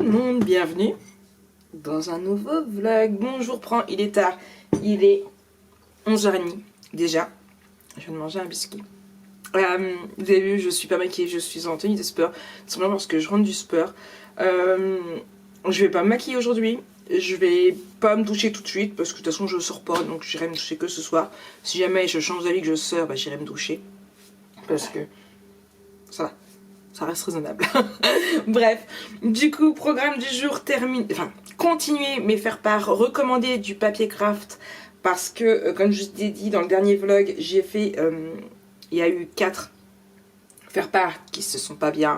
le monde, bienvenue dans un nouveau vlog. Bonjour, il est tard, il est 11h30 déjà. Je viens de manger un biscuit. Vous avez vu, je suis pas maquillée, je suis en tenue de sport. C'est simplement parce que je rentre du sport. Je vais pas me maquiller aujourd'hui. Je vais pas me doucher tout de suite parce que de toute façon je sors pas, donc j'irai me doucher que ce soir. Si jamais je change d'avis que je sors, bah, j'irai me doucher. Parce que ça va. Ça reste raisonnable. Bref, du coup, programme du jour terminé. Enfin, continuer mes faire-part, recommander du papier craft. Parce que, comme je vous ai dit dans le dernier vlog, j'ai fait. Il y a eu 4 faire-part qui se sont pas bien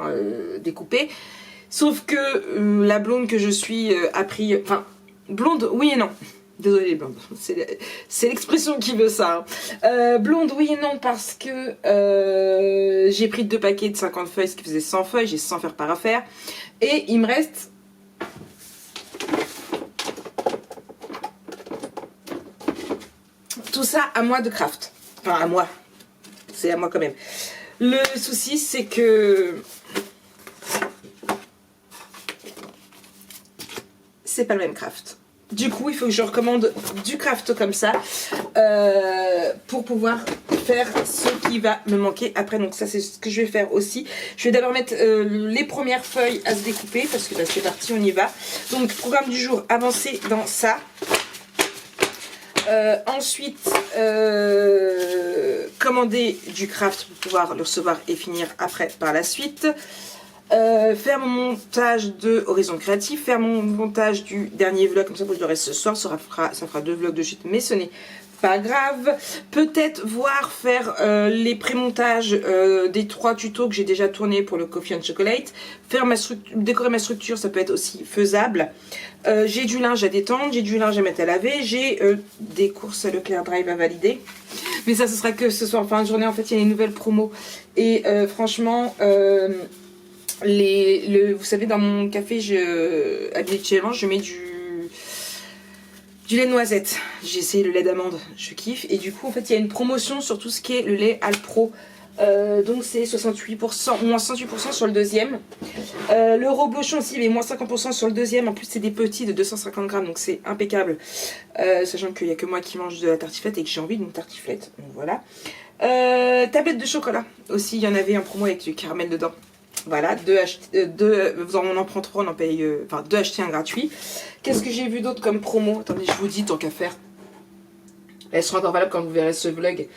découpés. Sauf que la blonde que je suis a pris. Enfin, blonde, oui et non. Désolée les blondes, c'est l'expression qui veut ça. Hein. Blonde, oui et non, parce que j'ai pris 2 paquets de 50 feuilles, ce qui faisait 100 feuilles, j'ai 100 faire-part à faire. Et il me reste... tout ça à moi de craft. Enfin, à moi. C'est à moi quand même. Le souci, c'est que... c'est pas le même craft. Du coup, il faut que je recommande du craft comme ça pour pouvoir faire ce qui va me manquer après. Donc ça, c'est ce que je vais faire aussi. Je vais d'abord mettre les premières feuilles à se découper parce que bah, c'est parti, on y va. Donc, programme du jour, avancer dans ça. Ensuite, commander du craft pour pouvoir le recevoir et finir après par la suite. Faire mon montage de Horizon Créatif, faire mon montage du dernier vlog, comme ça vous l'aurez ce soir, ça fera 2 vlogs de chute, mais ce n'est pas grave. Peut-être voir faire les pré-montages des 3 tutos que j'ai déjà tournés pour le Coffee and Chocolate. Faire décorer ma structure, ça peut être aussi faisable. J'ai du linge à détendre, j'ai du linge à mettre à laver, j'ai des courses à Leclerc Drive à valider. Mais ça, ce sera que ce soir en fin de journée. En fait, il y a une nouvelle promo. Et franchement... vous savez, dans mon café, habituellement, je mets du lait de noisette. J'ai essayé le lait d'amande, je kiffe. Et du coup, en fait, il y a une promotion sur tout ce qui est le lait Alpro. Donc, c'est 68%, moins 68% sur le deuxième. Le reblochon aussi, il est moins 50% sur le deuxième. En plus, c'est des petits de 250 grammes, donc c'est impeccable. Sachant qu'il n'y a que moi qui mange de la tartiflette et que j'ai envie d'une tartiflette. Donc, voilà. Tablette de chocolat. Aussi, il y en avait en promo avec du caramel dedans. Voilà, on en prend 3, on en paye, enfin 2 achetés, 1 gratuit. Qu'est-ce que j'ai vu d'autre comme promo? Attendez, je vous dis, tant qu'à faire. Elles seront encore valables quand vous verrez ce vlog.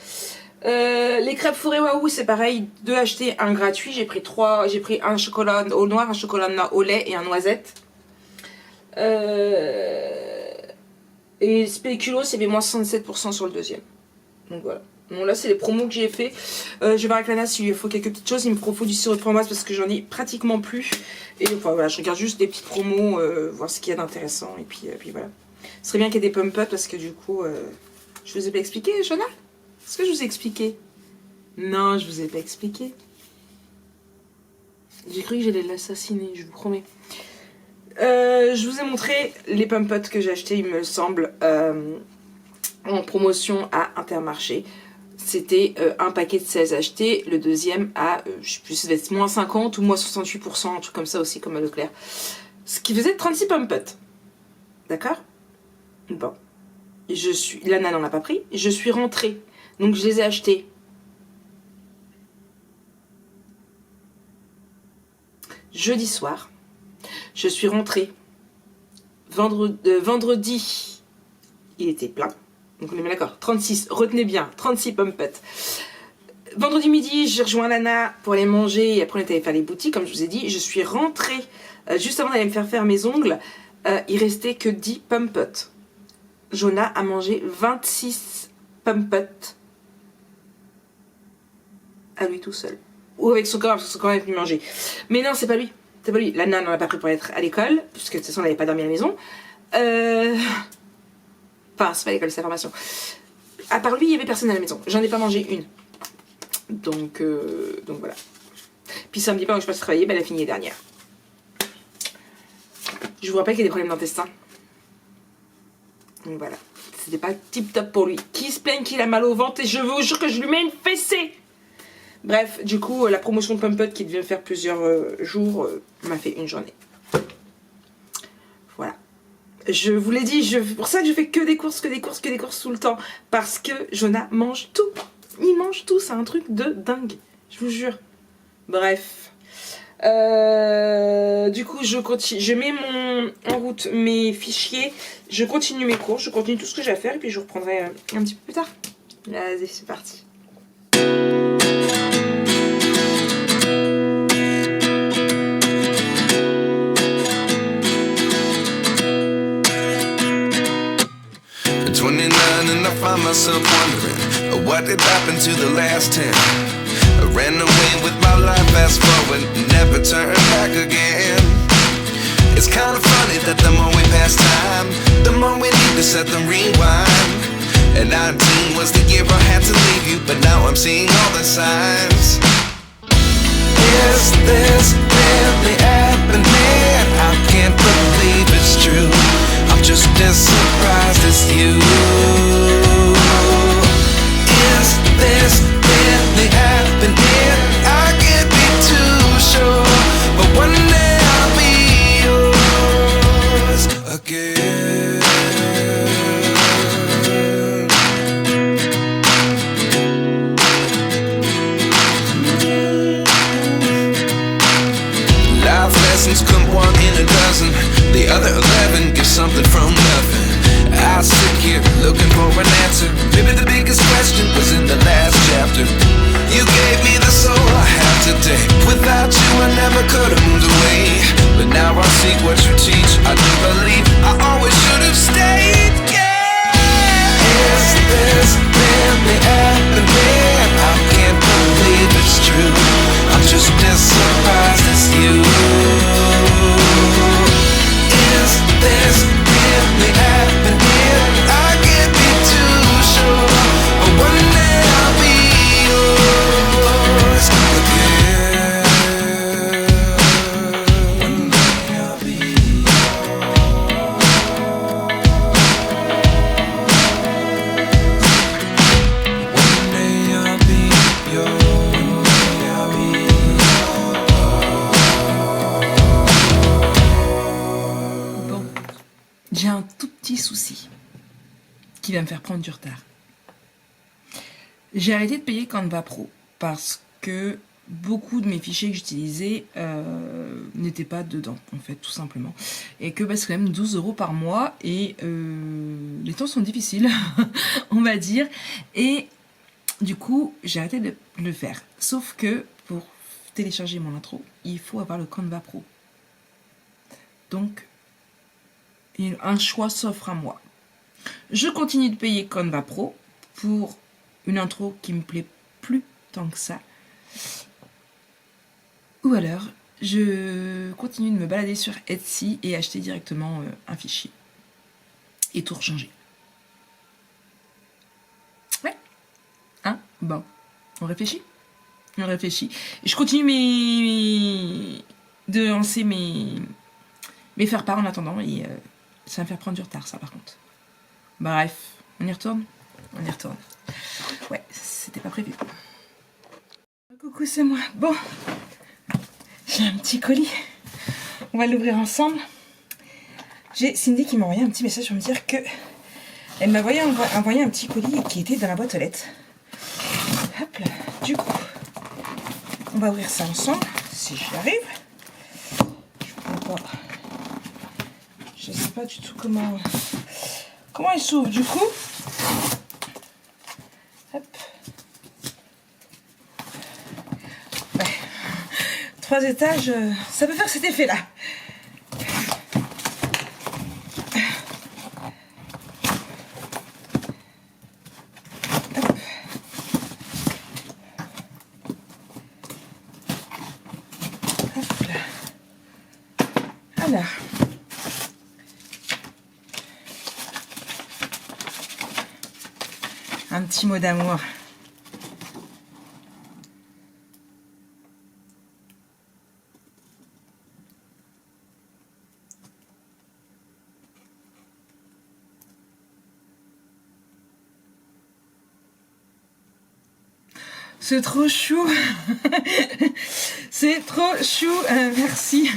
Les crêpes fourrées waouh, c'est pareil, 2 achetés, 1 gratuit. J'ai pris un chocolat au noir, un chocolat au lait et un noisette. Et spéculoos, il y avait moins 67% sur le deuxième. Donc voilà. Bon, là, c'est les promos que j'ai fait. Je vais voir avec Lana s'il lui faut quelques petites choses. Il me faut du sirop de framboise parce que j'en ai pratiquement plus. Et enfin, voilà, je regarde juste des petites promos, voir ce qu'il y a d'intéressant. Et puis voilà. Ce serait bien qu'il y ait des pump-ups parce que du coup, je vous ai pas expliqué, Jonah? Est-ce que je vous ai expliqué? Non, je vous ai pas expliqué. J'ai cru que j'allais l'assassiner, je vous promets. Je vous ai montré les pump-ups que j'ai achetés, il me semble, en promotion à Intermarché. C'était un paquet de 16 achetés, le deuxième à, je sais plus, ça devait être moins 50 ou moins 68%, un truc comme ça aussi, comme à Leclerc. Ce qui faisait 36 pump-ups. D'accord? Bon. Lana n'en a pas pris. Je suis rentrée. Donc je les ai achetés. Jeudi soir. Je suis rentrée. Vendredi, il était plein. Donc on est bien d'accord, 36, retenez bien, 36 pump-ups. Vendredi midi, j'ai rejoint Lana pour aller manger et après on est allé faire les boutiques, comme je vous ai dit. Je suis rentrée juste avant d'aller me faire mes ongles. Il restait que 10 pump-ups. Jonah a mangé 26 pump-ups à lui tout seul. Ou avec son corps, parce que son corps est venu manger. Mais non, c'est pas lui. C'est pas lui. Lana n'en a pas pris pour être à l'école, puisque de toute façon, elle n'avait pas dormi à la maison. Enfin, c'est pas l'école, c'est la formation. À part lui, il y avait personne à la maison. J'en ai pas mangé une. Donc voilà. Puis samedi, pendant que je passe travailler, elle a fini les dernières. Je vous rappelle qu'il y a des problèmes d'intestin. Donc voilà. C'était pas tip top pour lui. Qui se plaigne qu'il a mal au ventre et je vous jure que je lui mets une fessée. Bref, du coup, la promotion de Pump Up qui devait me faire plusieurs jours m'a fait une journée. Je vous l'ai dit, c'est pour ça que je fais que des courses tout le temps. Parce que Jonah mange tout. Il mange tout, c'est un truc de dingue. Je vous jure. Bref. Du coup, je mets en route mes fichiers. Je continue mes cours, je continue tout ce que j'ai à faire. Et puis je reprendrai un petit peu plus tard. Vas-y, c'est parti. And I find myself wondering what did happen to the last 10. I ran away with my life, fast forward, never turn back again. It's kind of funny that the more we pass time, the more we need to set them rewind. And 19 was the year I had to leave you, but now I'm seeing all the signs. Is this really happening? I can't believe it's true. I'm just as surprised as you. Is this really happening? I can't be too sure, but one day I'll be yours again. Life lessons come one in a dozen. The other 11 give something from nothing. I sit here looking for an answer. Maybe the biggest question was in the last chapter. You gave me the soul I have today. Without you I never could have moved away. But now I see what you teach. I do believe I always should have stayed. Yeah. Is this really happening? I can't believe it's true. I'm just as surprised as you. Is this really happening? I can't be too sure, but one day I'll be yours again. One day I'll be yours. One day I'll be yours. One day I'll be yours. Bon, j'ai un tout petit souci qui va me faire prendre du retard. J'ai arrêté de payer Canva Pro parce que beaucoup de mes fichiers que j'utilisais n'étaient pas dedans, en fait, tout simplement. Et que c'est quand même 12 € par mois et les temps sont difficiles, on va dire. Et du coup, j'ai arrêté de le faire. Sauf que pour télécharger mon intro, il faut avoir le Canva Pro. Donc, un choix s'offre à moi. Je continue de payer Canva Pro pour une intro qui me plaît plus tant que ça. Ou alors, je continue de me balader sur Etsy et acheter directement un fichier. Et tout rechanger. Ouais. Hein? Bon. On réfléchit? On réfléchit. Je continue de lancer mes faire-part en attendant et ça va me faire prendre du retard, ça, par contre. Bref, on y retourne? On y retourne. Ouais, c'était pas prévu. Coucou, c'est moi. Bon, j'ai un petit colis. On va l'ouvrir ensemble. J'ai Cindy qui m'a envoyé un petit message pour me dire que elle m'a envoyé un petit colis qui était dans la boîte aux lettres. Hop là. Du coup, on va ouvrir ça ensemble, si j'y arrive. Je sais pas du tout comment il s'ouvre du coup. Hop. Ouais. 3 étages, ça peut faire cet effet là. Hop. Hop là. Alors. Un petit mot d'amour. C'est trop chou. C'est trop chou. Merci.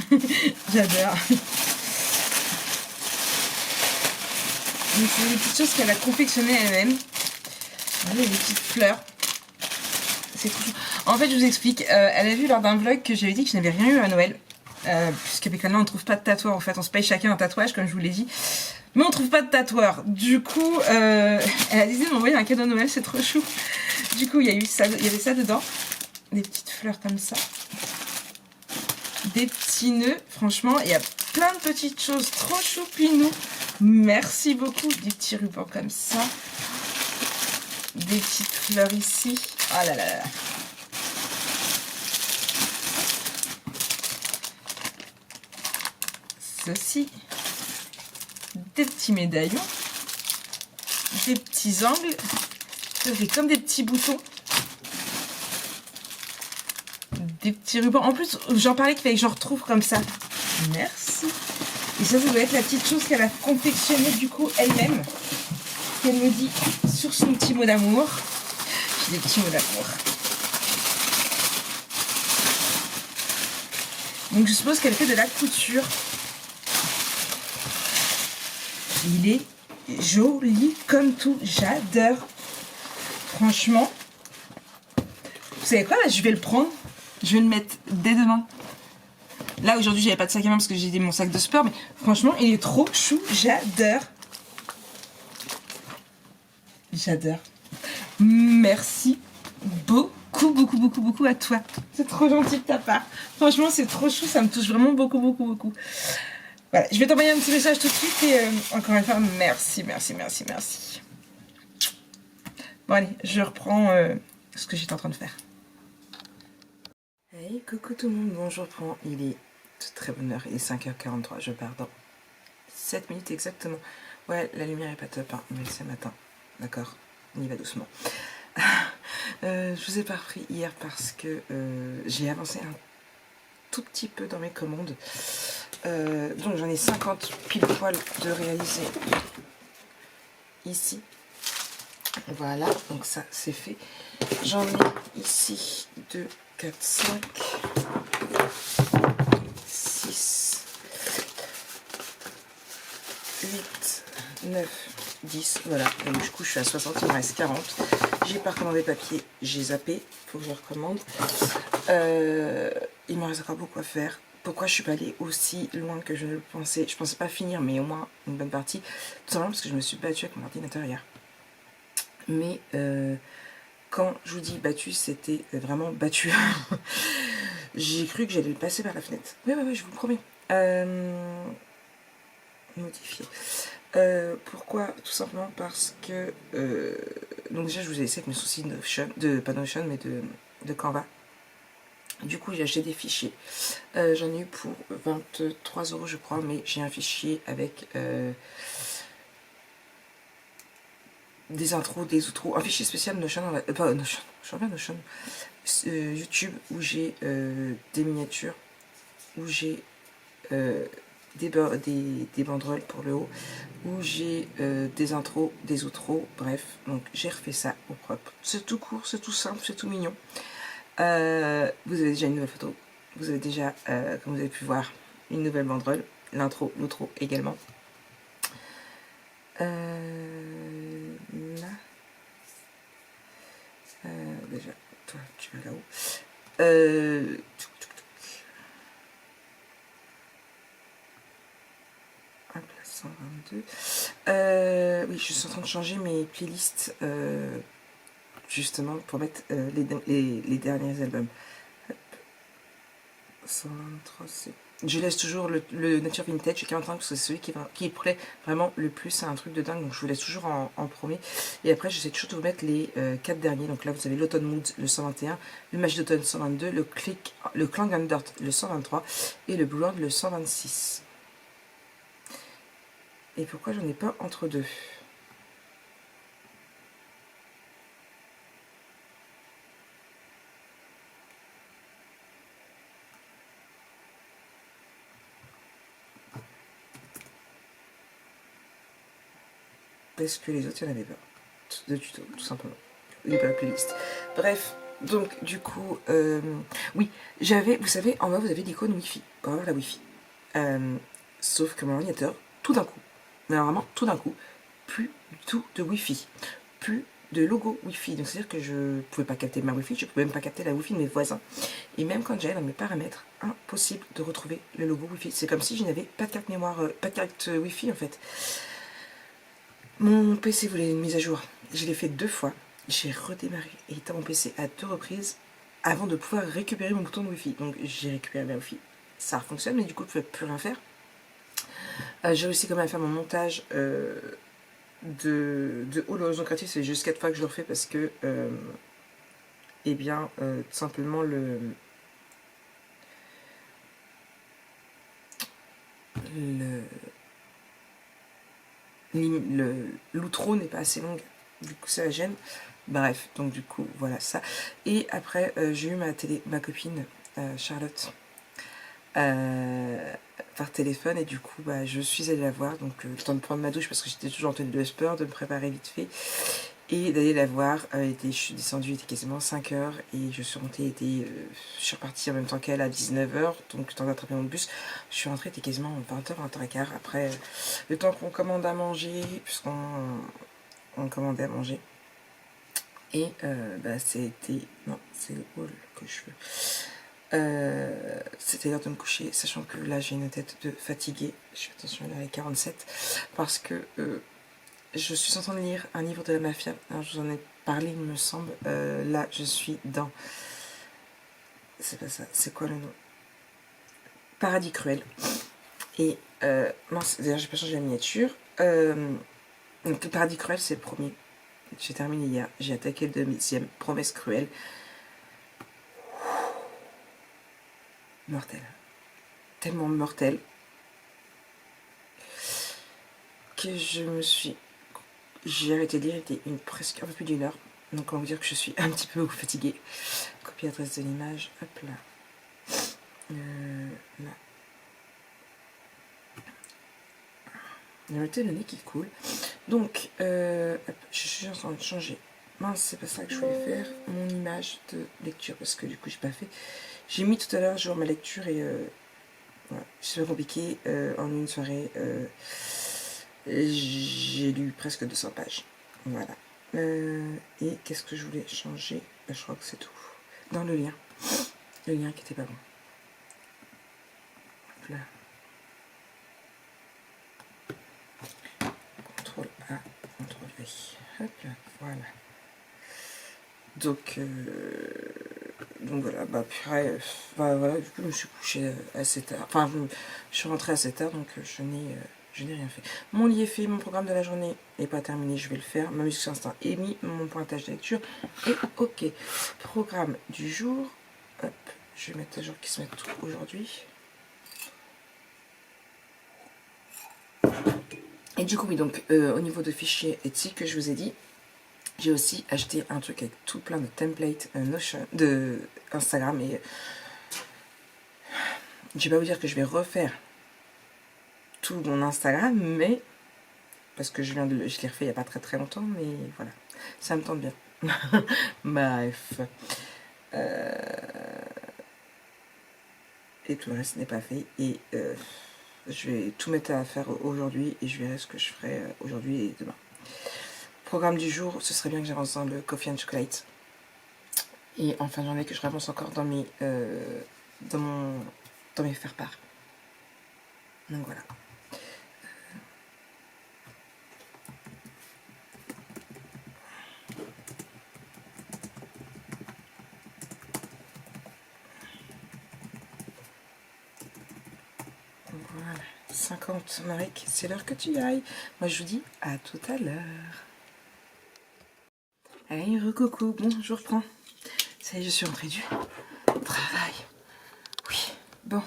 J'adore. Donc c'est des petites choses qu'elle a confectionnées elle-même. Vous voyez, des petites fleurs. C'est trop chou. En fait, je vous explique. Elle a vu lors d'un vlog que j'avais dit que je n'avais rien eu à Noël. Puisqu'avec Lana, on ne trouve pas de tatoueur. En fait, on se paye chacun un tatouage, comme je vous l'ai dit. Mais on ne trouve pas de tatoueur. Du coup, elle a décidé de m'envoyer un cadeau de Noël. C'est trop chou. Du coup, il y avait ça dedans. Des petites fleurs comme ça. Des petits nœuds. Franchement, il y a plein de petites choses trop choupinou. Merci beaucoup. Des petits rubans comme ça. Des petites fleurs ici. Oh là là là. Ceci. Des petits médaillons. Des petits angles. Ça fait comme des petits boutons. Des petits rubans. En plus, j'en parlais qu'il fallait que j'en retrouve comme ça. Merci. Et ça doit être la petite chose qu'elle a confectionnée du coup elle-même. Qu'elle me dit sur son petit mot d'amour. J'ai des petits mots d'amour. Donc je suppose qu'elle fait de la couture. Il est joli comme tout. J'adore. Franchement. Vous savez quoi là, je vais le prendre. Je vais le mettre dès demain. Là aujourd'hui j'avais pas de sac à main parce que j'ai mon sac de sport. Mais franchement il est trop chou. J'adore. J'adore. Merci beaucoup à toi. C'est trop gentil de ta part. Franchement, c'est trop chou. Ça me touche vraiment beaucoup. Voilà, je vais t'envoyer un petit message tout de suite et encore une fois, merci. Bon allez, je reprends ce que j'étais en train de faire. Hey, coucou tout le monde. Bon, je reprends. Il est de très bonne heure. Il est 5h43. Je pars dans 7 minutes exactement. Ouais, la lumière est pas top, hein, mais c'est matin. D'accord, on y va doucement. Je vous ai pas repris hier parce que j'ai avancé un tout petit peu dans mes commandes. Donc j'en ai 50 pile poil de réaliser ici. Voilà, donc ça c'est fait. J'en ai ici 2, 4, 5, 6, 8, 9, 10, voilà, donc du coup je suis à 60, il me reste 40. J'ai pas recommandé papier, j'ai zappé, faut que je recommande. Il me reste encore beaucoup à faire. Pourquoi je suis pas allée aussi loin que je le pensais? Je pensais pas finir, mais au moins une bonne partie. Tout simplement parce que je me suis battue avec mon ordinateur hier. Mais quand je vous dis battu, c'était vraiment battu. J'ai cru que j'allais le passer par la fenêtre. Oui, je vous le promets. Modifier. Pourquoi? Tout simplement parce que donc déjà je vous ai laissé avec mes soucis pas Notion mais de Canva. Du coup j'ai acheté des fichiers. J'en ai eu pour 23 € je crois, mais j'ai un fichier avec des intros, des outros, un fichier spécial Notion, pas Notion, je reviens Notion, YouTube où j'ai des miniatures, où j'ai des banderoles pour le haut, où j'ai des intros, des outros, bref, donc j'ai refait ça au propre. C'est tout court, c'est tout simple, c'est tout mignon. Vous avez déjà une nouvelle photo, vous avez déjà, comme vous avez pu voir, une nouvelle banderole, l'intro, l'outro également. Là, déjà, toi tu vas là-haut. Hop là, 122. Oui, je suis en train de changer mes playlists justement pour mettre les derniers albums. Hop. 123, c'est... Je laisse toujours le Nature Vintage 45 parce que c'est celui qui plaît vraiment le plus, c'est un truc de dingue, donc je vous laisse toujours en premier. Et après j'essaie toujours de vous mettre les 4 derniers, donc là vous avez l'Automn Mood le 121, le Magie d'automne 122, le Clang and Dirt le 123 et le Blonde le 126. Et pourquoi j'en ai pas entre deux? Parce que les autres, il n'y en avait pas. De tuto, tout simplement. Il n'y a pas la playlist. Bref, donc, du coup, oui, j'avais, vous savez, en bas, vous avez l'icône Wi-Fi. Pour avoir la Wi-Fi. Sauf que mon ordinateur, tout d'un coup, mais vraiment tout d'un coup, plus du tout de Wi-Fi, plus de logo Wi-Fi. Donc c'est-à-dire que je ne pouvais pas capter ma Wi-Fi, je ne pouvais même pas capter la Wi-Fi de mes voisins. Et même quand j'allais dans mes paramètres, impossible de retrouver le logo Wi-Fi. C'est comme si je n'avais pas de carte mémoire, pas de carte Wi-Fi en fait. Mon PC voulait une mise à jour. Je l'ai fait 2 fois. J'ai redémarré et éteint mon PC à 2 reprises avant de pouvoir récupérer mon bouton de Wi-Fi. Donc j'ai récupéré ma Wi-Fi. Ça fonctionne, mais du coup je ne pouvais plus rien faire. J'ai réussi quand même à faire mon montage de haut l'horizon créatif. C'est juste 4 fois que je le refais parce que eh bien tout simplement l'outro n'est pas assez longue, du coup ça gêne. Bref, donc du coup voilà ça. Et après j'ai eu ma copine Charlotte par téléphone, et du coup bah, je suis allée la voir, donc le temps de prendre ma douche parce que j'étais toujours en tenue de sport, de me préparer vite fait et d'aller la voir. Je suis descendue, il était quasiment 5h et je suis remontée, je suis repartie en même temps qu'elle à 19h, donc le temps d'attraper mon bus. Je suis rentrée, il était quasiment 20h, 20h15. Après le temps qu'on commande à manger, puisqu'on commandait à manger. Et bah, c'était... Non, c'est le hall que je veux. C'était l'heure de me coucher, sachant que là j'ai une tête de fatiguée. Je fais attention, là, elle est 47. Parce que je suis en train de lire un livre de la mafia. Alors, je vous en ai parlé, il me semble. Là, je suis dans... C'est pas ça, c'est quoi le nom? Paradis Cruel. Et mince, d'ailleurs, j'ai pas changé la miniature. Donc, Paradis Cruel, c'est le premier. J'ai terminé hier. J'ai attaqué le 2e, Promesse Cruelle. Mortel. Tellement mortel que j'ai arrêté de lire, il était presque un peu plus d'1 heure. Donc on va vous dire que je suis un petit peu fatiguée. Copie adresse de l'image. Hop là. Là. Il y a le nez qui coule. Donc, hop, je suis en train de changer. Mince, c'est pas ça que je voulais faire. Mon image de lecture, parce que du coup, j'ai pas fait. J'ai mis tout à l'heure genre ma lecture et voilà, c'est pas compliqué. En une soirée, j'ai lu presque 200 pages. Voilà. Et qu'est-ce que je voulais changer? Je crois que c'est tout. Dans le lien. Le lien qui était pas bon. Hop là. CTRL A, CTRL V. Hop là, voilà. Donc voilà, bah après, bah voilà, du coup je me suis couchée assez tard. Enfin, je suis rentrée à 7h, donc je n'ai rien fait. Mon lit est fait, mon programme de la journée n'est pas terminé, je vais le faire. Ma musique sur instinct est mis, mon pointage de lecture est ok. Programme du jour, hop, je vais mettre à jour qui se met tout aujourd'hui. Et du coup, oui, donc au niveau de fichiers Etsy que je vous ai dit, j'ai aussi acheté un truc avec tout plein de templates Notion, de Instagram, et je vais pas vous dire que je vais refaire tout mon Instagram, mais parce que je l'ai refait il n'y a pas très longtemps, mais voilà, ça me tente bien. Bref. Et tout le reste n'est pas fait, et je vais tout mettre à faire aujourd'hui et je verrai ce que je ferai aujourd'hui et demain. Programme du jour, ce serait bien que j'avance dans le coffee and chocolate. Et en fin de journée, que je avance encore dans mes faire-part. Donc voilà. Voilà. 50, Marek, c'est l'heure que tu y ailles. Moi, je vous dis à tout à l'heure. Allez, recoucou, bon, je reprends. Ça y est, je suis rentrée du travail. Oui, bon.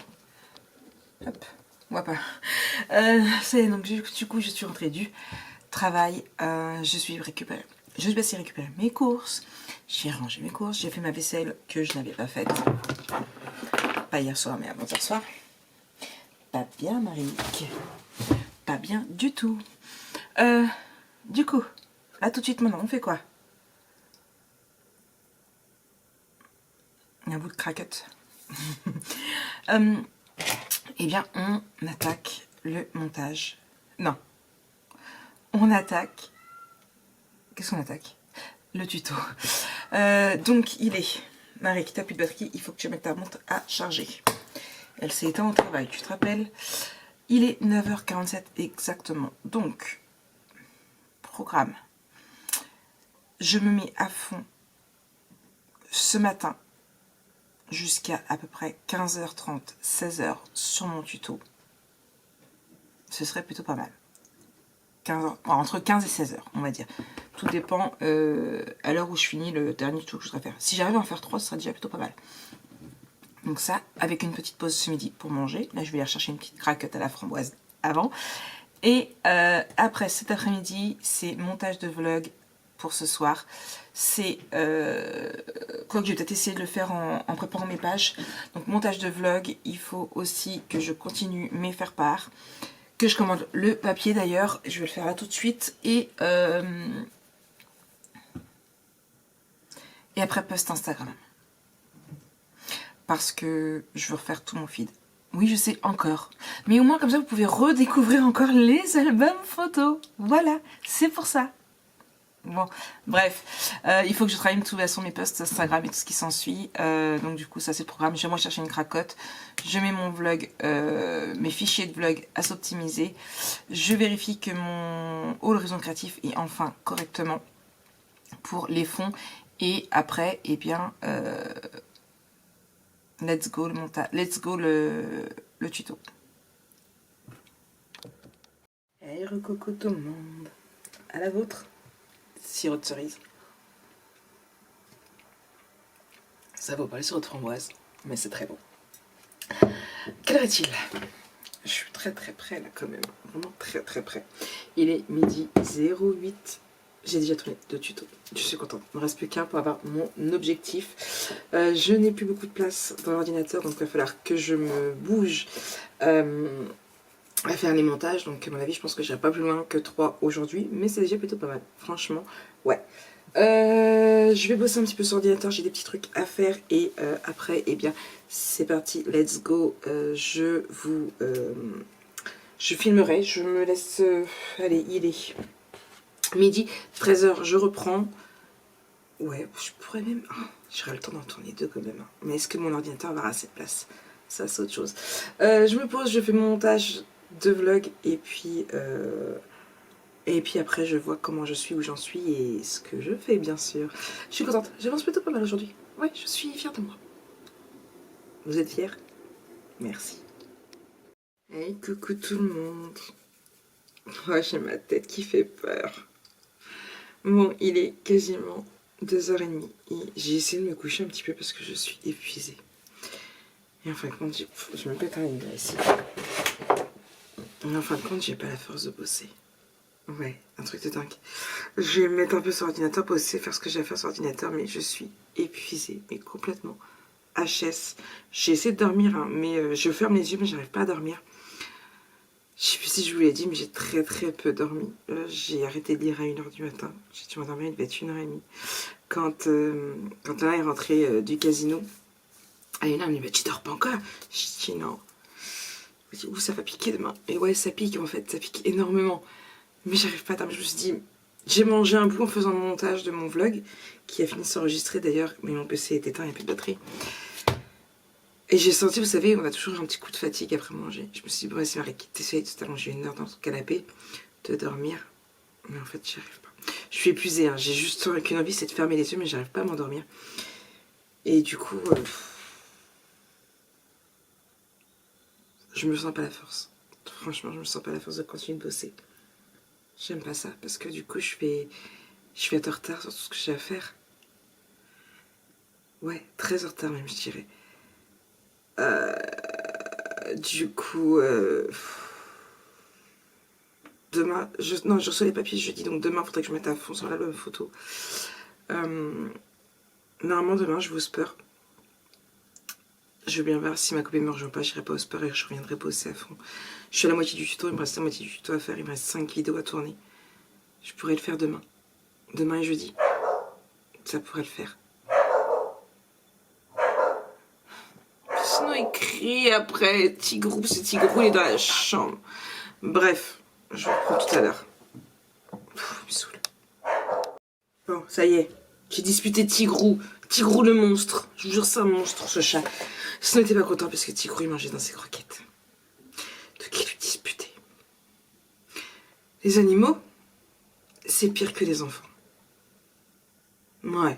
Hop, moi pas. Ça y est, donc du coup, je suis rentrée du travail. Je suis passée récupérer mes courses. J'ai rangé mes courses. J'ai fait ma vaisselle que je n'avais pas faite. Pas hier soir, mais avant-hier soir. Pas bien, Marique. Pas bien du tout. Du coup, là tout de suite maintenant, on fait quoi? Un bout de craquette. Eh bien, on attaque le montage. Non. on attaque. Qu'est-ce qu'on attaque? Le tuto. Donc il est... Marie, qui t'as plus de batterie, il faut que tu mettes ta montre à charger. Elle s'est éteinte au travail, tu te rappelles? Il est 9h47 exactement. Donc, programme. Je me mets à fond ce matin jusqu'à à peu près 15h30, 16h sur mon tuto. Ce serait plutôt pas mal. 15h, entre 15 et 16h, on va dire. Tout dépend à l'heure où je finis le dernier tuto que je voudrais faire. Si j'arrive à en faire 3, ce sera déjà plutôt pas mal. Donc ça, avec une petite pause ce midi pour manger. Là, je vais aller chercher une petite craquette à la framboise avant. Et après, cet après-midi, c'est montage de vlog pour ce soir. C'est... quoi que je vais peut-être essayer de le faire en préparant mes pages. Donc montage de vlog, il faut aussi que je continue mes faire-part. Que je commande le papier d'ailleurs. Je vais le faire là tout de suite. Et après, post Instagram. Parce que je veux refaire tout mon feed. Oui, je sais, encore. Mais au moins, comme ça, vous pouvez redécouvrir encore les albums photos. Voilà, c'est pour ça. Bon, bref. Il faut que je travaille de toute façon mes posts Instagram et tout ce qui s'ensuit. Donc du coup, ça c'est le programme. Je vais moi chercher une cracotte. Je mets mon vlog, mes fichiers de vlog à s'optimiser. Je vérifie que mon horizon créatif est enfin correctement pour les fonds. Et après, eh bien... let's go le montage, let's go le tuto. Hey, recoco tout le monde. À la vôtre. Sirop de cerise. Ça vaut pas le sirop de framboise, mais c'est très bon. Quelle heure est-il? Je suis très près là quand même. Vraiment très près. Il est midi 08. J'ai déjà tourné 2 tutos. Je suis contente. Il ne me reste plus qu'un pour avoir mon objectif. Je n'ai plus beaucoup de place dans l'ordinateur, donc il va falloir que je me bouge à faire les montages. Donc à mon avis, je pense que je n'irai pas plus loin que 3 aujourd'hui, mais c'est déjà plutôt pas mal. Franchement, ouais. Je vais bosser un petit peu sur l'ordinateur, j'ai des petits trucs à faire et après, eh bien, c'est parti, let's go. Je filmerai, je me laisse... allez, il est... midi, 13h, je reprends. Ouais, je pourrais même... Oh, j'aurai le temps d'en tourner 2 quand même. Mais est-ce que mon ordinateur va avoir assez de place? Ça, c'est autre chose. Je me pose, je fais mon montage de vlog. Et puis après, je vois comment je suis, où j'en suis et ce que je fais, bien sûr. Je suis contente. J'avance plutôt pas mal aujourd'hui. Ouais, je suis fière de moi. Vous êtes fiers? Merci. Hey, coucou tout le monde. Oh, j'ai ma tête qui fait peur. Bon, il est quasiment 2h30 et j'ai essayé de me coucher un petit peu parce que je suis épuisée. Et en fin de compte, je me pète un nez ici. Et en fin de compte, j'ai pas la force de bosser. Ouais, un truc de dingue. Je vais me mettre un peu sur l'ordinateur, bosser, faire ce que j'ai à faire sur l'ordinateur, mais je suis épuisée, mais complètement HS. J'ai essayé de dormir, hein, mais je ferme les yeux, mais j'arrive pas à dormir. Je sais plus si je vous l'ai dit, mais j'ai très peu dormi. J'ai arrêté de lire à 1h du matin. J'ai dû m'endormir, il devait être 1h30. Quand là est rentré du casino, à 1h, elle me dit, bah, tu dors pas encore? Je dis non. Je me dis, ouh, ça va piquer demain. Et ouais, ça pique en fait, ça pique énormément. Mais j'arrive pas à dormir. Je me suis dit, j'ai mangé un bout en faisant le montage de mon vlog, qui a fini de s'enregistrer d'ailleurs, mais mon PC est éteint, il n'y a plus de batterie. Et j'ai senti, vous savez, on a toujours un petit coup de fatigue après manger. Je me suis dit, bon, c'est Marie qui t'essaye de t'allonger 1 heure dans ton canapé, de dormir. Mais en fait, j'y arrive pas. Je suis épuisée, hein. J'ai juste qu'une envie, c'est de fermer les yeux, mais j'arrive pas à m'endormir. Et du coup, je me sens pas la force. Franchement, je me sens pas la force de continuer de bosser. J'aime pas ça, parce que du coup, je vais être en retard sur tout ce que j'ai à faire. Ouais, très en retard même, je dirais. Du coup, demain, je reçois les papiers jeudi, donc demain, il faudrait que je mette à fond sur l'album photo. Normalement, demain, je vais au sport. Je vais bien voir si ma copine me rejoint pas, j'irai pas au sport et je reviendrai bosser à fond. Je suis à la moitié du tuto, il me reste la moitié du tuto à faire, il me reste 5 vidéos à tourner. Je pourrais le faire demain. Demain et jeudi. Ça pourrait le faire. Sinon il crie après, Tigrou, c'est Tigrou, il est dans la chambre. Bref, je reprends tout à l'heure. me saoule. Bon, ça y est. J'ai disputé Tigrou. Tigrou le monstre. Je vous jure, c'est un monstre, ce chat. Ce n'était pas content parce que Tigrou, il mangeait dans ses croquettes. De qui lui disputer? Les animaux, c'est pire que les enfants. Ouais.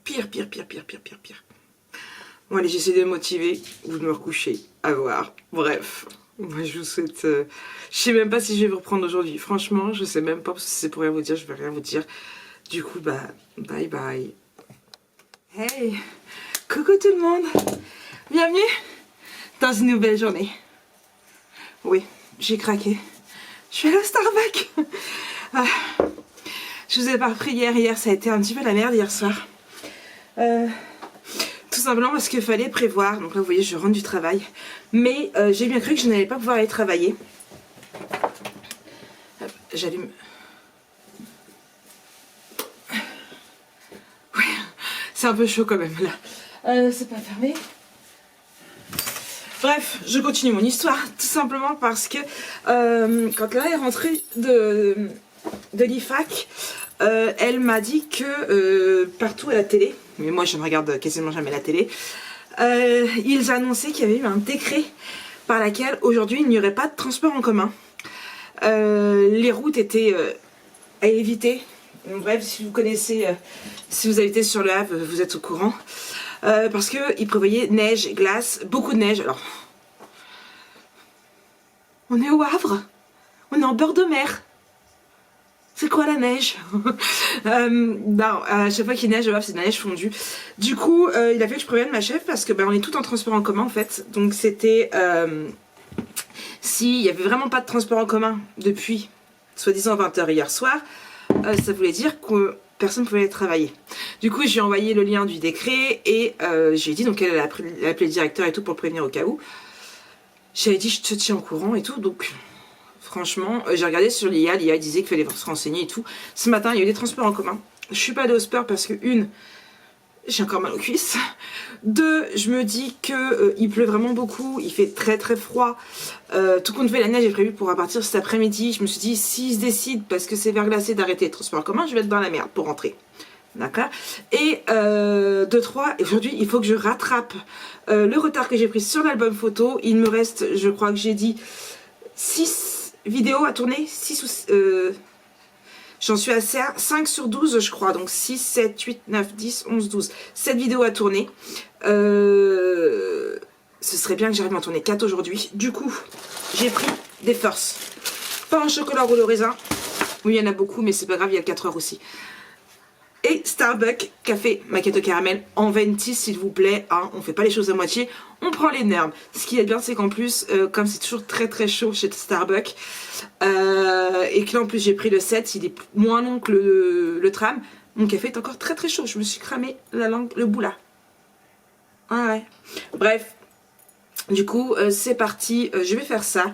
Pire. Bon, allez, j'essaie de me motiver ou de me recoucher. À voir. Bref. Moi, je vous souhaite... Je sais même pas si je vais vous reprendre aujourd'hui. Franchement, je sais même pas parce que c'est pour rien vous dire. Je vais rien vous dire. Du coup, bah, bye bye. Hey, coucou tout le monde. Bienvenue dans une nouvelle journée. Oui, j'ai craqué. Je suis allée au Starbucks. Ah, je vous ai pas repris hier ça a été un petit peu la merde hier soir. Tout simplement parce qu'il fallait prévoir. Donc là vous voyez je rentre du travail. Mais j'ai bien cru que je n'allais pas pouvoir aller travailler. J'allume. Oui, c'est un peu chaud quand même là. C'est pas fermé. Bref, je continue mon histoire, tout simplement parce que quand Lara est rentrée de l'IFAC, elle m'a dit que partout à la télé, mais moi je ne regarde quasiment jamais la télé, ils annonçaient qu'il y avait eu un décret par laquelle aujourd'hui il n'y aurait pas de transport en commun. Les routes étaient à éviter. Bref, si vous connaissez, si vous habitez sur le Havre, vous êtes au courant. Parce qu'il prévoyait neige, glace, beaucoup de neige. Alors, on est au Havre, on est en bord de mer. C'est quoi la neige? Non, à chaque fois qu'il neige au Havre, c'est de la neige fondue. Du coup, il a fallu que je prévienne ma chef parce que on est tout en transport en commun en fait. Donc c'était s'il y avait vraiment pas de transport en commun depuis soi-disant 20h hier soir, ça voulait dire que personne ne pouvait aller travailler. Du coup, j'ai envoyé le lien du décret et j'ai dit, donc elle a appelé le directeur et tout pour le prévenir au cas où. J'avais dit, je te tiens au courant et tout. Donc, franchement, j'ai regardé sur l'IA. L'IA disait qu'il fallait se renseigner et tout. Ce matin, il y a eu des transports en commun. Je suis pas allée au sport parce que, une, j'ai encore mal aux cuisses. Deux, je me dis que il pleut vraiment beaucoup. Il fait très très froid. Tout compte fait, la neige est prévue pour partir cet après-midi. Je me suis dit, s'ils se décident, parce que c'est verglacé, d'arrêter les transports en commun, je vais être dans la merde pour rentrer. D'accord. Et 2, 3, aujourd'hui, il faut que je rattrape le retard que j'ai pris sur l'album photo. Il me reste, je crois que j'ai dit, 6 vidéos à tourner. 6 ou... j'en suis à 5 sur 12, je crois. Donc 6, 7, 8, 9, 10, 11, 12. 7 vidéos à tourner. Ce serait bien que j'arrive à en tourner 4 aujourd'hui. Du coup, j'ai pris des forces. Pain au chocolat roule au raisin. Oui, il y en a beaucoup, mais c'est pas grave, il y a le 4 heures aussi. Et Starbucks, café, macchiato caramel, en venti s'il vous plaît, hein, on fait pas les choses à moitié, on prend les nerfs. Ce qui est bien c'est qu'en plus, comme c'est toujours très très chaud chez Starbucks, et que là en plus j'ai pris le 7, il est moins long que le tram, mon café est encore très très chaud, je me suis cramé la langue, le bout là. Ah ouais, bref. Du coup, c'est parti, je vais faire ça.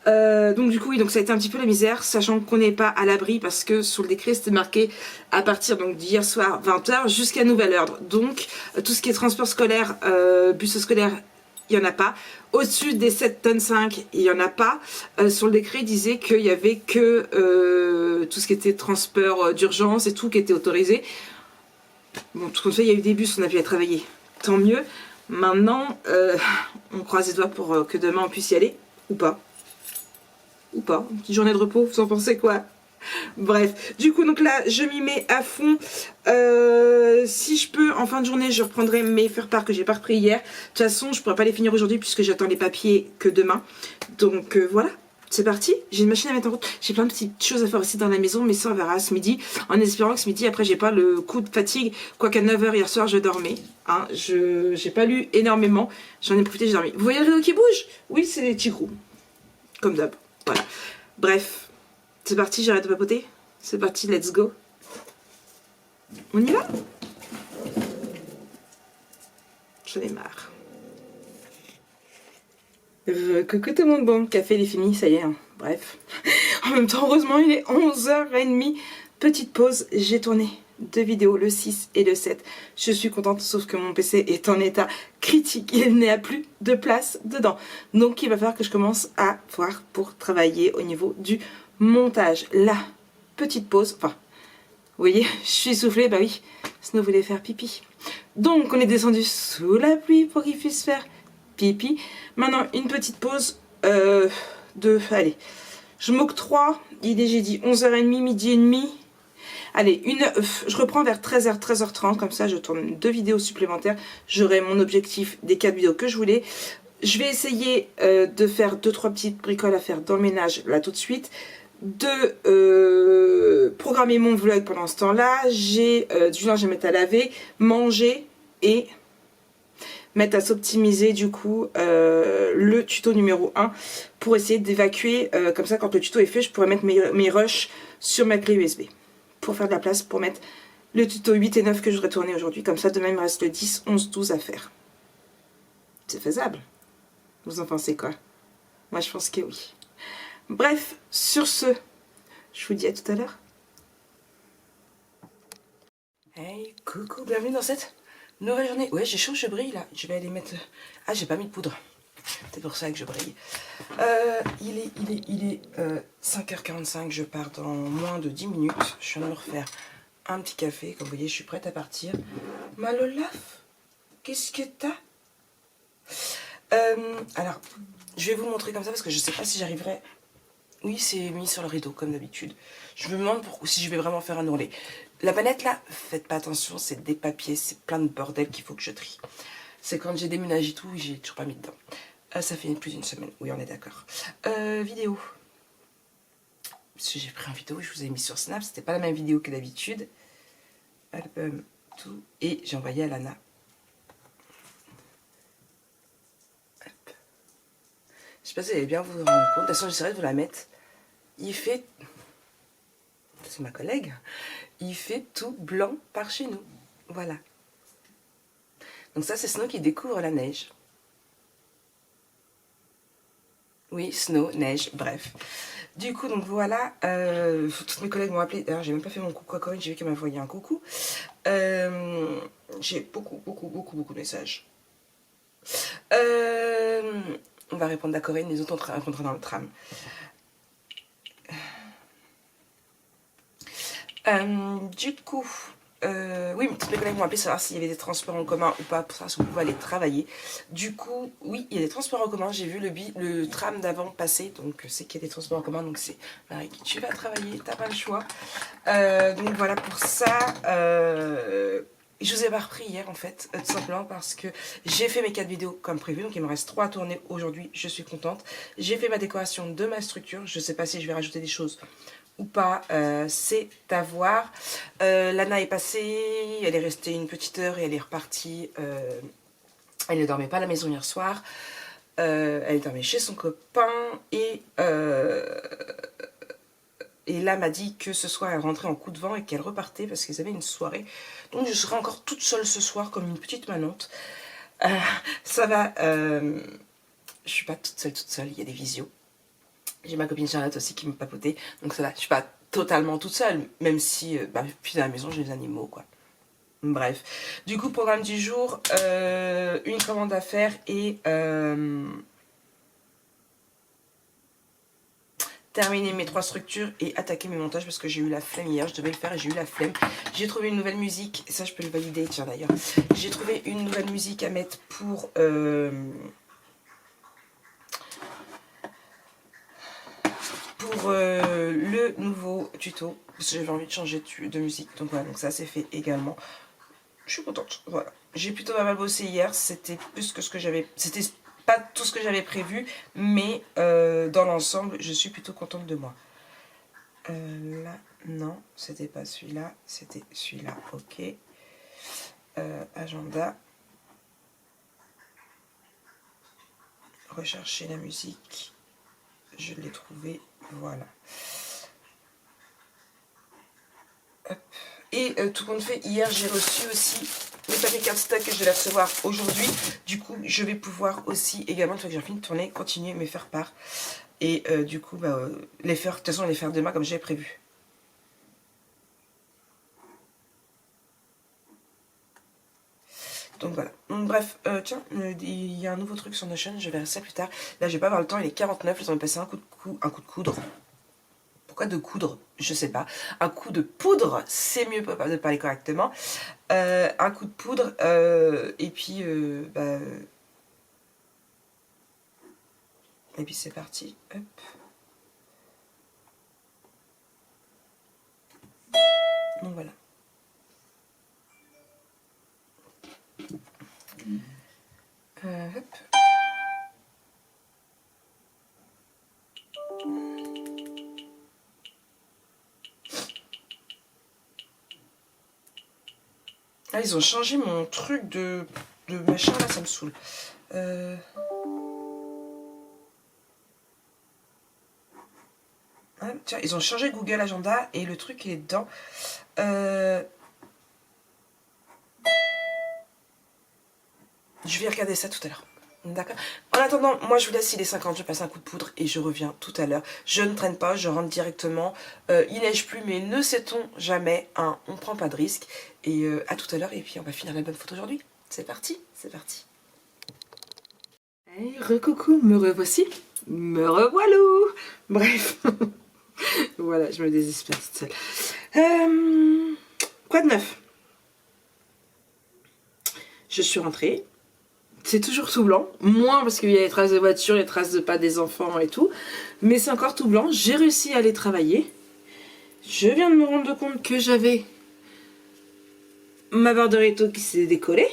Donc du coup, oui, donc ça a été un petit peu la misère, sachant qu'on n'est pas à l'abri parce que sur le décret c'était marqué à partir d'hier soir 20h jusqu'à nouvel ordre. Donc tout ce qui est transport scolaire, bus scolaire, il n'y en a pas. Au-dessus des 7 tonnes 5, il n'y en a pas. Sur le décret, il disait qu'il n'y avait que tout ce qui était transport d'urgence et tout qui était autorisé. Bon, tout compte fait, il y a eu des bus, on a pu y travailler. Tant mieux. Maintenant, on croise les doigts pour que demain on puisse y aller, ou pas. Ou pas, une petite journée de repos, vous en pensez quoi? Bref, du coup, donc là, je m'y mets à fond. Si je peux, en fin de journée, je reprendrai mes faire-part que j'ai pas repris hier. De toute façon, je pourrais pas les finir aujourd'hui puisque j'attends les papiers que demain. Donc voilà, c'est parti. J'ai une machine à mettre en route. J'ai plein de petites choses à faire aussi dans la maison, mais ça, on verra ce midi. En espérant que ce midi, après, j'ai pas le coup de fatigue. Quoiqu'à 9h hier soir, je dormais. Hein, j'ai pas lu énormément. J'en ai profité, j'ai dormi. Vous voyez le rideau qui bouge? Oui, c'est les Tigrou. Comme d'hab. Voilà. Bref. C'est parti, j'arrête de papoter. C'est parti, let's go. On y va? J'en ai marre. Coucou tout le monde, bon, le café il est fini, ça y est. Hein. Bref. En même temps, heureusement, il est 11h30. Petite pause, j'ai tourné 2 vidéos, le 6 et le 7. Je suis contente, sauf que mon PC est en état critique. Il n'y a plus de place dedans. Donc, il va falloir que je commence à voir pour travailler au niveau du montage. La petite pause. Enfin, vous voyez, je suis essoufflée, bah oui, Snow voulait faire pipi. Donc on est descendu sous la pluie pour qu'il puisse faire pipi. Maintenant, une petite pause allez, je m'octroie, il est, j'ai dit 11h30, midi et demi. Allez, je reprends vers 13h, 13h30, comme ça je tourne 2 vidéos supplémentaires. J'aurai mon objectif des 4 vidéos que je voulais. Je vais essayer de faire 2-3 petites bricoles à faire dans le ménage, là tout de suite. De programmer mon vlog pendant ce temps-là. J'ai du linge à mettre à laver, manger et mettre à s'optimiser du coup le tuto numéro 1 pour essayer d'évacuer. Comme ça, quand le tuto est fait, je pourrais mettre mes rushs sur ma clé USB. Pour faire de la place, pour mettre le tuto 8 et 9 que je voudrais tourner aujourd'hui. Comme ça, demain, il me reste le 10, 11, 12 à faire. C'est faisable. Vous en pensez quoi? Moi, je pense que oui. Bref, sur ce, je vous dis à tout à l'heure. Hey, coucou, bienvenue dans cette nouvelle journée. Ouais, j'ai chaud, je brille là. Je vais aller mettre... Ah, j'ai pas mis de poudre. C'est pour ça que je brille. Il est 5h45, je pars dans moins de 10 minutes. Je viens de me refaire un petit café. Comme vous voyez, je suis prête à partir. Malolaf, qu'est-ce que t'as? Alors, je vais vous montrer comme ça parce que je sais pas si j'arriverai. Oui, c'est mis sur le rideau comme d'habitude. Je me demande si je vais vraiment faire un ourlet. La banette là, faites pas attention, c'est des papiers, c'est plein de bordel qu'il faut que je trie. C'est quand j'ai déménagé tout, j'ai toujours pas mis dedans. Ça fait plus d'une semaine, oui on est d'accord. Vidéo. Parce que j'ai pris une vidéo, je vous ai mis sur Snap, c'était pas la même vidéo que d'habitude. Album, tout. Et j'ai envoyé à Lana. Hop. Je sais pas si vous allez bien vous rendre compte. De toute façon, j'essaierai de vous la mettre. Il fait... C'est ma collègue. Il fait tout blanc par chez nous. Voilà. Donc ça, c'est Snow qui découvre la neige. Oui, Snow, neige, bref. Du coup, donc voilà, toutes mes collègues m'ont appelé. D'ailleurs, j'ai même pas fait mon coucou à Corinne, j'ai vu qu'elle m'a envoyé un coucou. J'ai beaucoup de messages. On va répondre à Corinne, les autres on répondra dans le tram. Du coup, oui, toutes mes collègues m'ont appelé savoir s'il y avait des transports en commun ou pas, pour savoir si on pouvait aller travailler. Du coup, oui, il y a des transports en commun. J'ai vu le tram d'avant passer, donc c'est qu'il y a des transports en commun. Donc c'est Marie, tu vas travailler, t'as pas le choix. Donc voilà pour ça. Je vous ai pas repris hier en fait, tout simplement parce que j'ai fait mes 4 vidéos comme prévu, donc il me reste 3 à tourner aujourd'hui, je suis contente. J'ai fait ma décoration de ma structure, je sais pas si je vais rajouter des choses ou pas, c'est à voir. Lana est passée, elle est restée une petite heure et elle est repartie. Elle ne dormait pas à la maison hier soir, elle dormait chez son copain et là m'a dit que ce soir elle rentrait en coup de vent et qu'elle repartait parce qu'ils avaient une soirée. Donc je serai encore toute seule ce soir comme une petite manante. Ça va, je suis pas toute seule, il y a des visios. J'ai ma copine Charlotte aussi qui me papotait. Donc ça va, je suis pas totalement toute seule, même si puis à la maison j'ai des animaux quoi. Bref, du coup programme du jour, une commande à faire et terminer mes 3 structures et attaquer mes montages parce que j'ai eu la flemme hier, je devais le faire et j'ai eu la flemme. J'ai trouvé une nouvelle musique, et ça je peux le valider, tiens d'ailleurs. J'ai trouvé une nouvelle musique à mettre pour le nouveau tuto, parce que j'avais envie de changer de musique, donc voilà, donc ça c'est fait également. Je suis contente, voilà. J'ai plutôt pas mal bossé hier, c'était plus que ce que j'avais... C'était pas tout ce que j'avais prévu, mais dans l'ensemble, je suis plutôt contente de moi. Là, non, c'était pas celui-là, c'était celui-là, ok. Agenda. Rechercher la musique. Je l'ai trouvé, voilà. Hop. Et tout compte fait, hier j'ai reçu aussi les papiers cardstock que je vais recevoir aujourd'hui. Du coup, je vais pouvoir aussi également, une fois que j'ai fini de tourner, continuer mes faire part. Et du coup, les faire, de toute façon, les faire demain comme j'avais prévu. Donc voilà. Donc, bref, tiens, il y a un nouveau truc sur Notion, je verrai ça plus tard. Là, je vais pas avoir le temps, il est 49, ils ont passé un coup de coudre. Pourquoi de coudre? Je sais pas. Un coup de poudre, c'est mieux pour de parler correctement. Un coup de poudre, et puis c'est parti. Hop. Donc voilà. Hop. Ah, ils ont changé mon truc de machin là, ça me saoule. Ah, tiens, ils ont changé Google Agenda et le truc il est dedans. Je vais regarder ça tout à l'heure. D'accord. En attendant, moi je vous laisse, il est 50, je passe un coup de poudre et je reviens tout à l'heure. Je ne traîne pas, je rentre directement. Il neige plus, mais ne sait-on jamais, hein, on prend pas de risque. Et à tout à l'heure, et puis on va finir la bonne photo aujourd'hui. C'est parti, c'est parti. Hey, recoucou, me revoici, me revoilou. Bref, voilà, je me désespère toute seule. Quoi de neuf? Je suis rentrée. C'est toujours tout blanc, moins parce qu'il y a les traces de voiture, les traces de pas des enfants et tout, mais c'est encore tout blanc. J'ai réussi à aller travailler. Je viens de me rendre compte que j'avais ma barre de rito qui s'est décollée.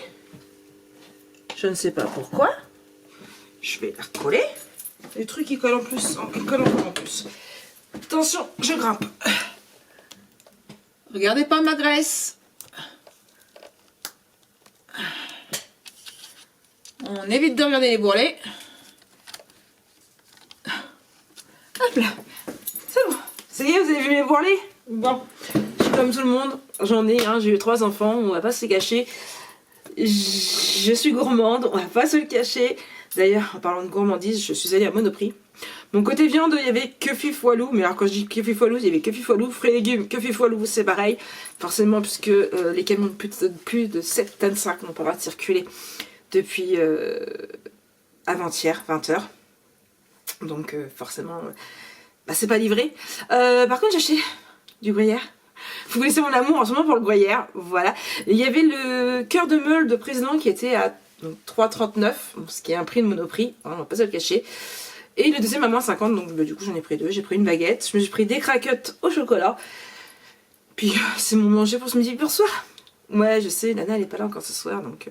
Je ne sais pas pourquoi. Je vais la recoller. Les trucs qui collent en plus, ils collent encore en plus. Attention, je grimpe. Regardez pas ma graisse. On évite de regarder les bourrelets. Hop là. C'est bon. Ça y est, vous avez vu mes bourrelets? Bon. Je suis comme tout le monde. J'en ai, hein, j'ai eu 3 enfants. On va pas se les cacher. Je suis gourmande. On va pas se le cacher. D'ailleurs, en parlant de gourmandise, je suis allée à Monoprix. Mon côté viande, il y avait que fifoualou. Mais alors quand je dis que fifoualou, il y avait que fifoualou. Fruits et légumes, que fifoualou, c'est pareil. Forcément, puisque les camions de plus de 7 tonnes 5 n'ont pas le droit de circuler depuis avant-hier, 20h. Donc forcément, c'est pas livré. Par contre, j'ai acheté du gruyère. Vous connaissez mon amour en ce moment pour le gruyère. Voilà. Il y avait le cœur de meule de président qui était à 3,39, ce qui est un prix de Monoprix, hein, on va pas se le cacher. Et le deuxième à moins 50, donc du coup j'en ai pris 2. J'ai pris une baguette, je me suis pris des craquettes au chocolat. Puis c'est mon manger pour ce midi pour soir. Ouais, je sais, Nana elle est pas là encore ce soir, donc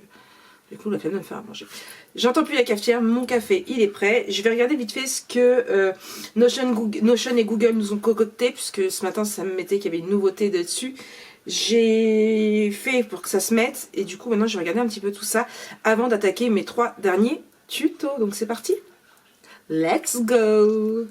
du coup la flemme de me faire à manger. J'entends plus la cafetière, mon café il est prêt. Je vais regarder vite fait ce que Notion et Google nous ont concocté, puisque ce matin ça me mettait qu'il y avait une nouveauté dessus. J'ai fait pour que ça se mette, et du coup maintenant je vais regarder un petit peu tout ça avant d'attaquer mes 3 derniers tutos. Donc c'est parti, let's go.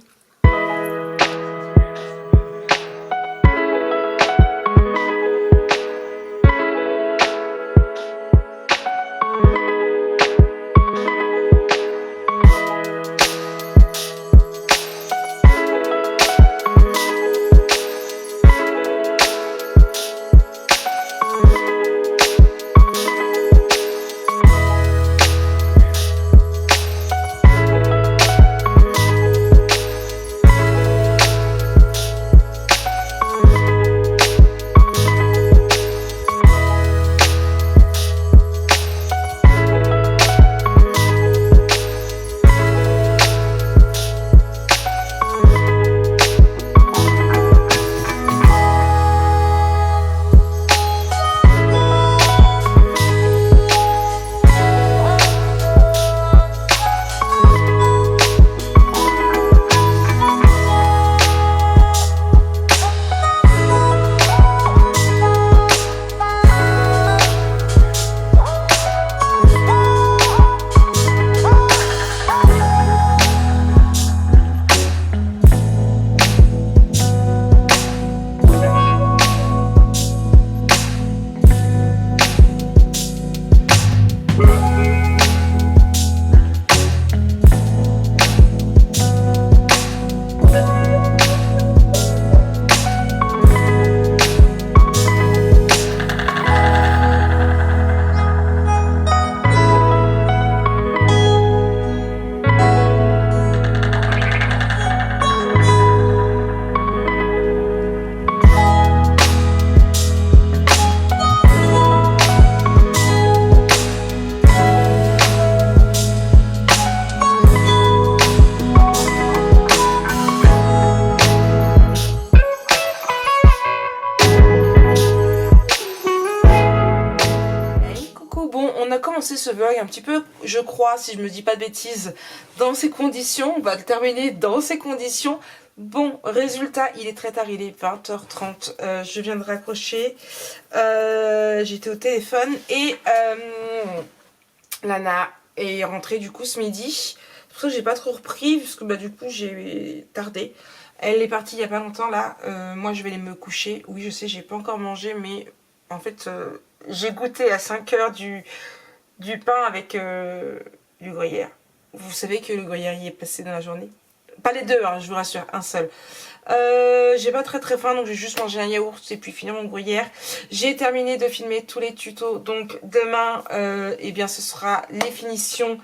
vlog un petit peu, je crois, si je me dis pas de bêtises, dans ces conditions. On va le terminer dans ces conditions. Bon, résultat, il est très tard, il est 20h30. Je viens de raccrocher. J'étais au téléphone et Lana est rentrée du coup ce midi. C'est pour ça que j'ai pas trop repris, parce que bah, du coup j'ai tardé. Elle est partie il y a pas longtemps là. Moi je vais aller me coucher. Oui, je sais, j'ai pas encore mangé, mais en fait j'ai goûté à 5h du pain avec du gruyère. Vous savez que le gruyère y est passé dans la journée. Pas les deux, hein, je vous rassure, un seul. J'ai pas très faim, donc j'ai juste mangé un yaourt et puis finir mon gruyère. J'ai terminé de filmer tous les tutos, donc demain, eh bien, ce sera les finitions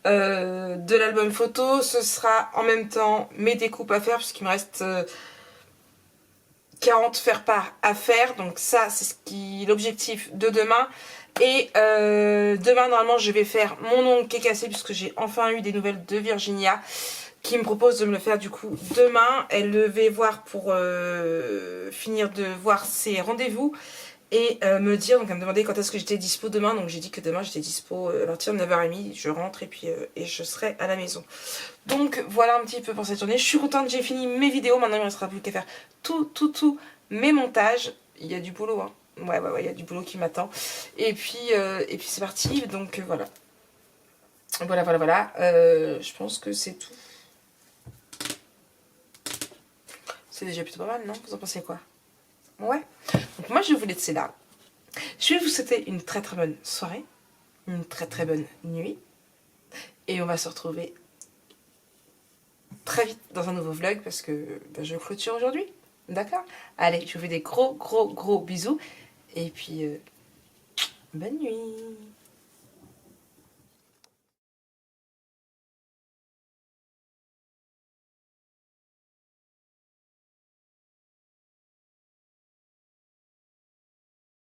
de l'album photo. Ce sera en même temps mes découpes à faire, puisqu'il me reste 40 faire-part à faire. Donc ça, c'est l'objectif de demain. Et demain, normalement, je vais faire mon ongle qui est cassé, puisque j'ai enfin eu des nouvelles de Virginia, qui me propose de me le faire du coup demain. Elle devait voir pour finir de voir ses rendez-vous et me dire, donc elle me demandait quand est-ce que j'étais dispo demain, donc j'ai dit que demain j'étais dispo à partir de 9h30, je rentre et puis et je serai à la maison. Donc voilà un petit peu pour cette journée. Je suis contente, j'ai fini mes vidéos, maintenant il ne me restera plus qu'à faire tout mes montages. Il y a du boulot, hein. Ouais, il y a du boulot qui m'attend. Et puis c'est parti, donc voilà. Voilà. Je pense que c'est tout. C'est déjà plutôt pas mal, non? Vous en pensez quoi? Ouais. Donc moi, je vais vous laisser là. Je vais vous souhaiter une très bonne soirée, une très bonne nuit. Et on va se retrouver très vite dans un nouveau vlog parce que je clôture aujourd'hui. D'accord? Allez, je vous fais des gros bisous. Et puis, bonne nuit.